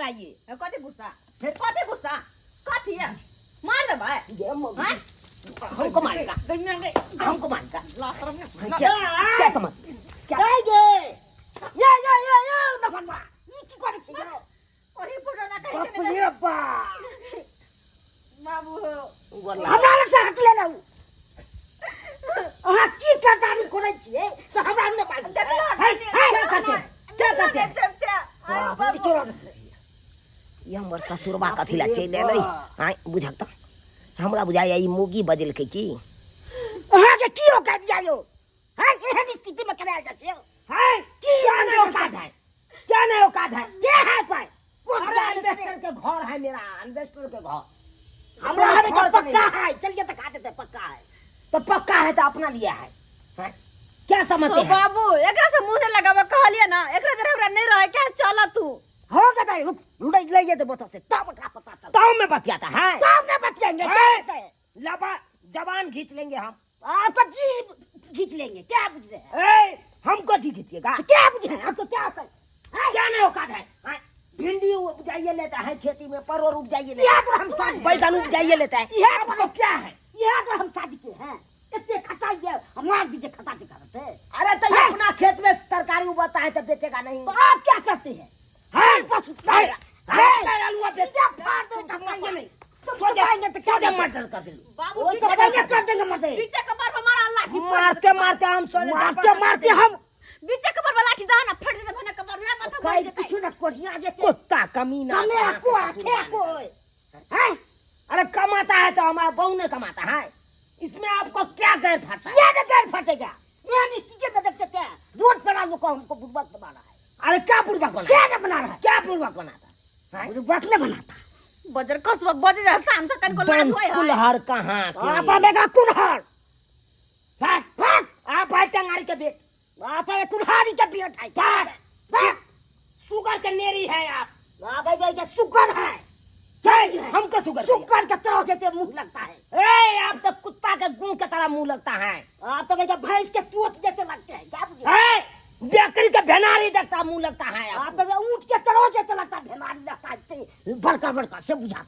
कराइए। कथी गुस्सा फिर कथी गुस्सा कथी है मार दे भाई हमको मारेगा, हमको मारेगा। ला शर्म नहीं क्या समझ क्या ये नफनवा ये की करे छी यो अरे बुढ़ा ना करे बाप रे बा बाबू हमरा लग से हट ले लाऊ अहाँ की करदारी करे छिए से हमरा ने मार क्या करते बाप रे चोरा ये हमर ससुरबा कथि ला चल एलै आइ बुझक त हमरा बुझाय ई मोगी बजल के की अहाँ के की हो काट जायो है एहन स्थिति में कराल जा छिए है की आने औकात है क्या नहीं औकात है क्या है कोई कुछ इन्वेस्टर के घर है मेरा इन्वेस्टर के घर हमरा हमें तो पक्का है चलिए तो खा देते पक्का है तो पक्का है तो अपना लिया है हैं क्या समझते हैं बाबू एकरा से मुंह नहीं लगावा कहलिए ना एकरा जरा हमरा नहीं रहे क्या चला तू हो गया रुक ले ये तो बोतल से तब एकरा पता चल तब में बतियाता है तब में बतियाएंगे लबा जबान खींच लेंगे हम आप तो जी खींच लेंगे क्या बुझ रहे हैं हमको जी खींचिएगा क्या बुझे आपको क्या आता है क्या नहीं औकात है भिंडी उपजाइए लेता है खेती में परोर उपजाइए लेता है तो हम शादी बैगन उपजाइए लेता है यह आपको क्या है यह तो हम शादी के हैं इतने खटाइए मार दीजिए खटा के करते अरे तो ये अपना खेत में तरकारी उगाता है तो बेचेगा नहीं तो आप क्या करते हैं है बस उतना आलूआ बेचा फाड़ दो टमाटर नहीं तो जाएंगे तो क्या मर्डर कर देंगे बाबू वो सब पहले कर देंगे मर्डर पीछे कमर पे मारा लाठी मारते मारते हम सोले मारते हम बीचे कमर पे लाठी दाना फट दे भने कमर या माथा कहीं कुछ न कोठिया जेते कुत्ता कमीना कमे को आखे को है अरे कमाता है तो हमारा बहू ने कमाता है इसमें आपको क्या गैर फटता है ये गैर फटेगा ये निश्चित में देखते क्या रोड पर लोग हमको बुर्बक बना रहा है अरे क्या बुर्बक बना क्या न बना रहा है क्या बुर्बक बनाता है बुर्बक न बनाता बजर कसवा बजे जा शाम से तन को लाज होय कुल्हार कहां आप आवेगा कुल्हार फट आप भाई टंगारी के बेट आप कुल्हारी के बेट है क्या सुगर के नेरी है आप भाई ये सुगर है हमको सुगर के तरह से मुंह लगता है आप तो कुत्ता के गुण के तरह मुंह लगता है आप तो भैया भैंस के चोट जैसे लगते हैं क्या बुझे बकरी के भेनारी जैसा मुंह लगता है आप तो ऊंट के तरह जैसे लगता है भेनारी लगता है बड़का बड़का से बुझा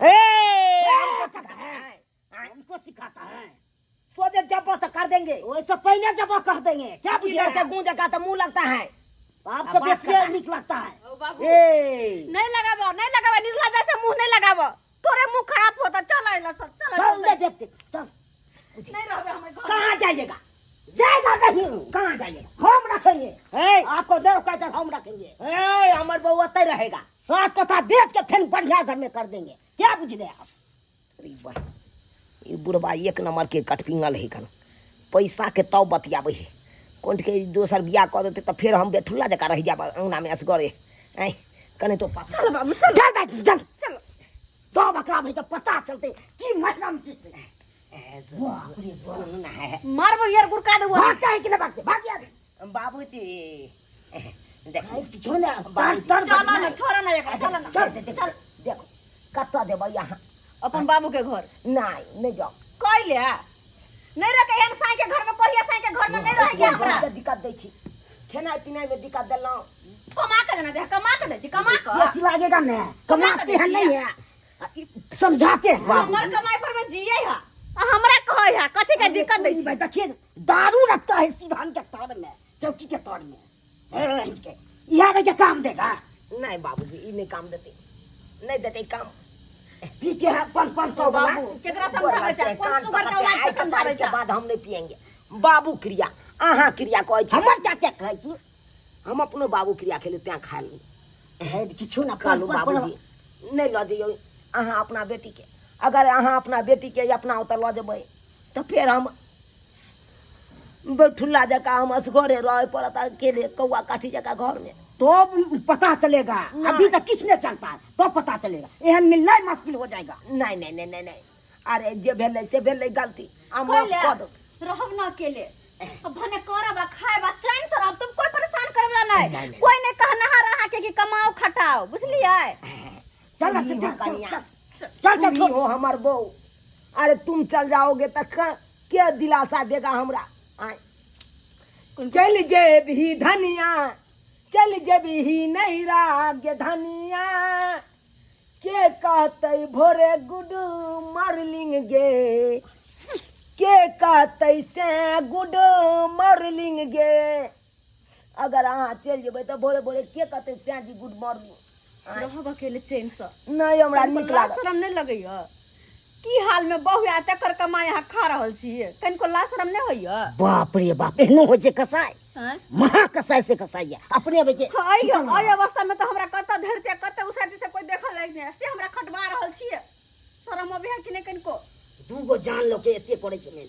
हमको सिखाता है सोचे जब तो कर देंगे वैसे पहले जब कह देंगे क्या बुझे के गूंज का तो मुंह लगता है आप सब बेसिए निक लगता है नहीं लगाबो निर्ला जैसे मुंह नहीं लगाबो तोरे मुंह खराब होता चल आइला सब चल दे व्यक्ति चल नहीं रहबे हम घर कहां जाइएगा जाएगा नहीं कहां जाइएगा हम रखेंगे आपको देव कहते हम रखेंगे हमर बउआ तय रहेगा सात कथा बेच के फिर बढ़िया घर में कर देंगे क्या बुझ रहे आप अरे वाह ये बुढ़वा एक नंबर के कटपिंगल है कन पैसा के तब बतियाबे है कोंट के दोसर बियाह कर देते तो फिर हम बेठुल्ला जका रह जाब अंगना में असगरे ऐ कने तो पास चल बाबू चल चल दो बकरा भाई तो पता चलते कि महिला में जीत वाह रे बोलना है मारबो यार गुरका दे भाग काहे कि ना भागते भाग यार बाबूजी देख छोना चल ना छोरा ना एक चल ना चल देखो कत्ता देबो यहां अपन बाबू के घर नहीं जाओ कइले नहीं रखे हम साई के घर में कोरिया साई के घर में नहीं रह गया हमरा दिक्कत दै छी खाना पीना में दिक्कत देलौ कमा के देना दे कमा के दे छी कमा के ये लागेगा ना कमाते हैं नहीं है समझाते हैं हमर कमाई पर में जिए है हमरा कहै है कथि के दिक्कत दै छी भाई देखिए दारू रखता है सीधान के तार में चौकी के तार में यहां में क्या काम देगा नहीं बाबूजी ई नहीं काम देते नहीं देते काम पीते हैं 500 बाबू केकरा समझावे छै कोन सुगर का बात के समझावे छै बाद हम नहीं पिएंगे बाबू क्रिया आहा क्रिया कहै छी हमर क्या कहै छी हम अपनो बाबू क्रिया खेले त्या खा ली है किछु ना खा लो बाबूजी नहीं ल जइयो आहा अपना बेटी के अगर आहा अपना बेटी के अपना उतर ल जेबै तो फिर हम बैठुल्ला जका हम असगरे रह पड़त अकेले कौआ काठी जका घर में तो पता चलेगा अभी तक किस ने चलता है तो पता चलेगा एहन मिलना मुश्किल हो जाएगा नहीं नहीं नहीं नहीं नहीं अरे जे भेलै से भेलै गलती हम कह दो रहब न अकेले अब भने करब खाएब चैन से रहब तुम कोई परेशान करबला नहीं कोई ने कहना रहा के कि कमाओ खटाओ बुझलिए चल चल छोड़ो हमार बहू अरे तुम चल जाओगे तो क्या दिलासा देगा हमरा चल जे भी धनिया चल जब ही नहीं राग धनिया के कहते भोरे गुड मॉर्निंग गे, के कहते से गुड मॉर्निंग गे। अगर अहाँ चल जेबै तो भोरे भोरे के कहते से जी गुड मॉर्निंग। रहब अकेले चैन से नहीं हमरा नीक लागत। शरम नहीं लगैया की हाल में बहु आ तकर कमाई यहाँ खा रहल छियै, कनिको लाज शरम नहीं होइया? बाप रे बाप, एहनो होइ छै कसाई, हैं महा कसाई से कसाई अपने बेचे। आई अवस्था में तो हमरा कत धरते कत उसाटी से कोई देखल नहीं से हमरा खटवा रहल छियै, शरम अभी है कि नहीं कनिको? दूगो जान लो के एते करे छै मेन।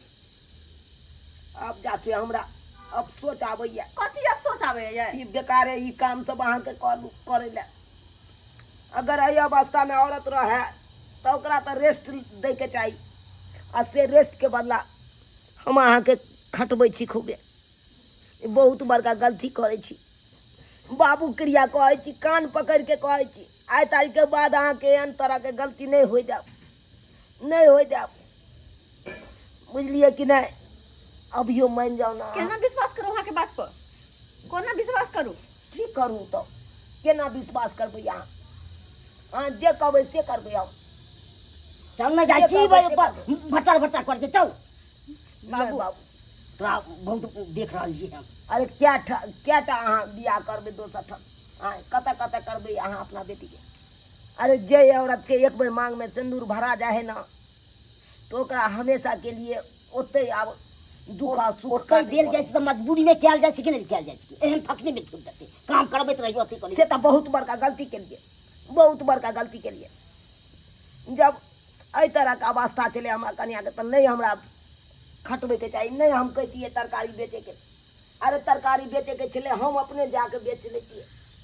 अब जाके हमरा अफसोस आबैया। कथी अफसोस आबैया? ई बेकार है, ई काम सब अहाँ के करे ले। अगर एहि अवस्था में औरत रहे तो ओकरा तो रेस्ट दे के चाहिए, आ से रेस्ट के बदला हम अहाँ के खटबै छी खूबे। बहुत बड़का गलती करे छी। बाबू क्रिया कहै छी, कान पकड़ के कहै छी, आइ तारीख के बाद अहाँ के एहन तरह के गलती नहीं हो जाब, नहीं हो जाब, बुझलिए कि नहीं? अभियो मान जाओ ना। केना विश्वास करू अहाँ के बात पर? कोना विश्वास करू? की करू तो केना विश्वास करबै अहाँ? अहाँ जे कहबै से करबै हम। चल ना जाइ छी भटर भटर कर के चल। बाबू तोरा बहुत देख रहल छी हम। अरे क्या अहाँ बियाह करबै दोसर ठाम? कतऽ कतऽ करबै अहाँ अपना बेटी के? अरे जे औरत के एक बेर मांग में सिंदूर भरा जाए है ना तो ओकरा हमेशा के लिए ओते आब दुख आ सुख कर देल जाइ छै। तो मजबूरी में कयल जाइ छै कि नहीं कयल जाइ छै? एहन थकने में छूट देतै, काम करबैत रहियो अथी करियो। से तो बहुत बड़का गलती केलिए, बहुत बड़का गलती केलिए। जब एहि तरह के अवस्था चले हमरा कन्या के तो नहीं हमरा खटबै के चाहिए, नहीं हम कहतिए तरकारी बेचे के। अरे तरकारी बेचे के छले हम अपने जाके बेच लेतिए,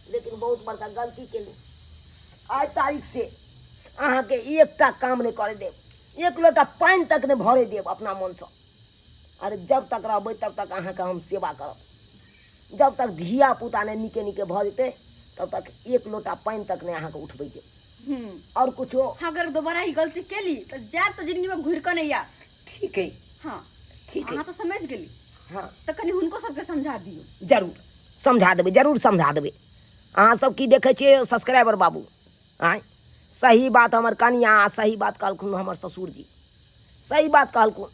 लेकिन बहुत बड़का गलती केली। आज तारीख से अहाँ के एकटा काम नहीं करे देब, एक लोटा पानी तक नहीं भरे देब अपना मन से। अरे जब तक रहबै तब तक अहाँ के हम सेवा करब। जब तक धिया पुता ने निके निके भ जेतै तब तक एक लोटा पानी तक नहीं अहाँ के उठबै देब। और कुछो अगर दोबारा ही गलती केली तो जाब तो जिंदगी में घुर के नहीं आ। ठीक है, हाँ ठीक है। अहाँ तो समझ गेली। हाँ तो कनी हुनको सबके समझा दियो। जरूर समझा देबै, जरूर समझा देबै। अहाँ सब की देखै छियै सब्सक्राइबर बाबू? आय सही बात हमर कनिया, सही बात कहलखुन हमर ससुर जी, सही बात कहलखुन।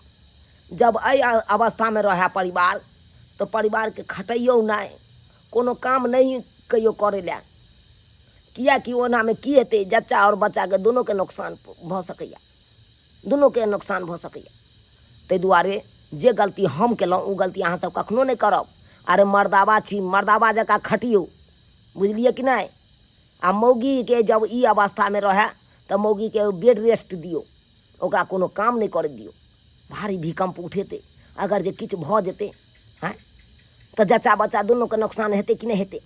जब एहि अवस्था में रहे परिवार तो परिवार के खटैयो नहीं, कोनो काम नहीं कहियो करे ले। किया कि ओना में की हेतै, जच्चा और बच्चा के दोनों के नुकसान भ सकैया, दोनों के नुकसान भ सकैया। ताहि दुआरे जे गलती हम केलहुँ ओ गलती अहाँ सब कखनो नहीं करब। अरे मर्दावा छी, मर्दावा जकाँ खटियौ, बुझलिए कि नहीं? आ मौगी के जब ई अवस्था में रहे तो मौगी के बेड रेस्ट दियो, ओकरा कोनो काम नहीं करे दियो। भारी भूकंप उठेते अगर जे किछु भ जेतै हैं तो जच्चा बच्चा दोनों के नुकसान हेतै कि नहीं हेतै?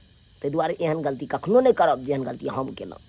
ताहि दुआरे एहन गलती कखनो नहीं करब जेहन गलती हम केलहुँ।